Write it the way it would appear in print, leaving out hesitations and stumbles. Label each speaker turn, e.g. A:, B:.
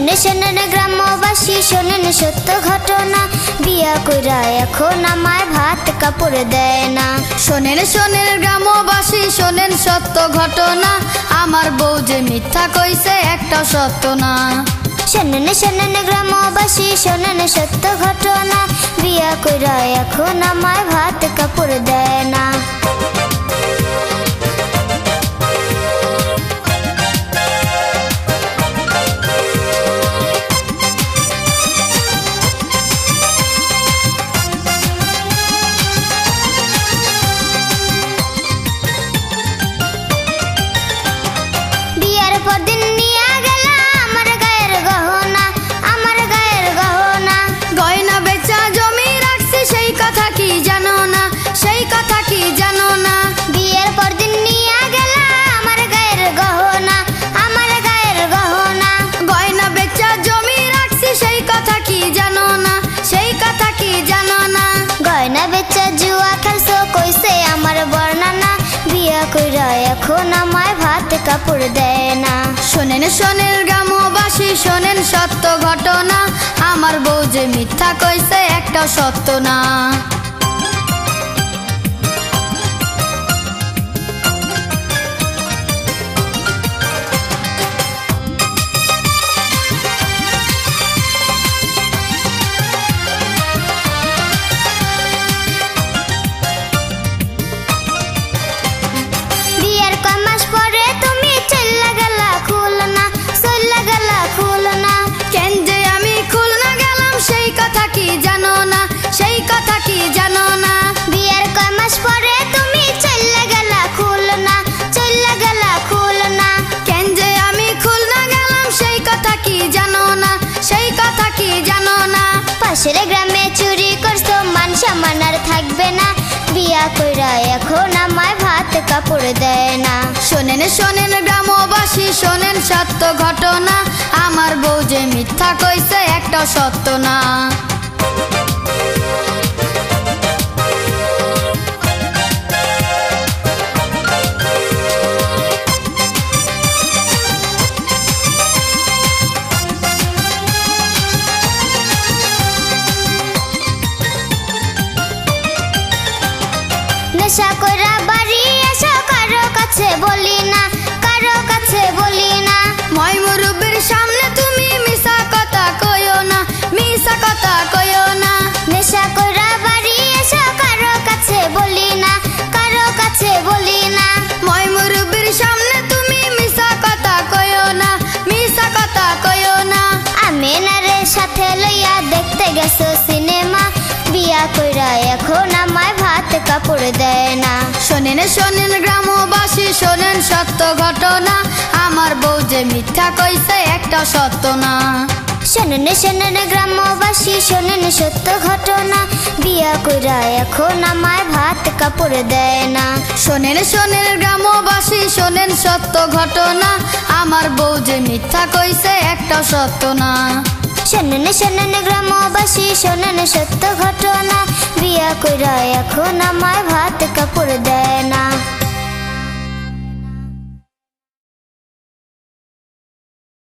A: শোনেন গ্রামবাসী শোনেন সত্য ঘটনা, বিয়া কইরা এখন আমায় ভাত কাপড় দেয় না।
B: শোনেন গ্রামবাসী শোনেন সত্য ঘটনা, আমার বউ যে মিথ্যা কইছে একটা সত্য না।
A: শোনেন গ্রামবাসী শোনেন সত্য ঘটনা, বিয়া কইরা এখন আমায় ভাত কাপড় দেয় না। পরদিন নিয়া গেলা আমার গায়ের গহনা, আমার গায়ের গহনা।
B: গয়না বেচা জমি রাখছি সেই কথা কি জানো না, সেই কথা কি জানো না।
A: বিয়ের পরদিন নিয়া গেলা আমার গায়ের গহনা, আমার গায়ের গহনা।
B: গয়না বেচা জমি রাখছি সেই কথা কি জানো না, সেই কথা কি জানো না।
A: গয়না বেচা জুয়া খেলছো কইছে আমার বর্ণনা, বিয়া কইরা এখন আমায় ভাত কাপড় দেয় না।
B: শোনেন গ্রামবাসী শোনেন সত্য ঘটনা, আমার বউ যে মিথ্যা কইছে একটা সত্য না।
A: বিয়ের কয় মাস পরে তুমি চল্লা গেলা খুলনা, চল্লা গেলা খুলনা।
B: কেন যে আমি খুলনা গেলাম সেই কথা কি জানো না, সেই কথা কি জানো না।
A: বিয়ের কয় মাস পরে তুমি চল্লা গেলা খুলনা, চল্লা গেলা খুলনা।
B: কেন যে আমি খুলনা গেলাম সেই কথা কি জানো না, সেই কথা কি জানো না।
A: পাশের গ্রামে চুরি করছো মান সম্মান আর থাকবে না, বিয়া কইরা এখন আমায় ভাত কাপড় দেয় না।
B: শোনেন গ্রামবাসী শোনেন সত্য ঘটনা, আমার বউ যে মিথ্যা কইছে একটা সত্য না।
A: নেশা কইরা বাড়ি এসো কারো কাছে বলি না, কারো কাছে বলি না।
B: মই মুরব্বির সামনে তুমি মিছা কথা কইও না, মিছা কথা কইও না।
A: নেশা কইরা বাড়ি এসো কারো কাছে বলি না, কারো কাছে বলি না।
B: মই মুরব্বির সামনে তুমি মিছা কথা কইও না, মিছা কথা কইও না।
A: আমিনারে সাথে লইয়া দেখতে গেছো সিনেমা, বিয়া কইরা এখন আমায় ভাত কাপড় দেয় না।
B: শোনেন গ্রামবাসী শোনেন সত্য ঘটনা, আমার বউ যে মিথ্যা কইছে একটা সত্য না।
A: শোনেন গ্রামবাসী শোনেন সত্য ঘটনা, বিয়া কইরা এখন আমায় ভাত কাপড় দেয় না।
B: শোনেন গ্রামবাসী শোনেন সত্য ঘটনা, আমার বউ যে মিথ্যা কইছে একটা সত্য না।
A: শোনেন গ্রামবাসী শোনেন সত্য ঘটনা, বিয়া কইরা এখন আমায় ভাত কাপড় দেয় না।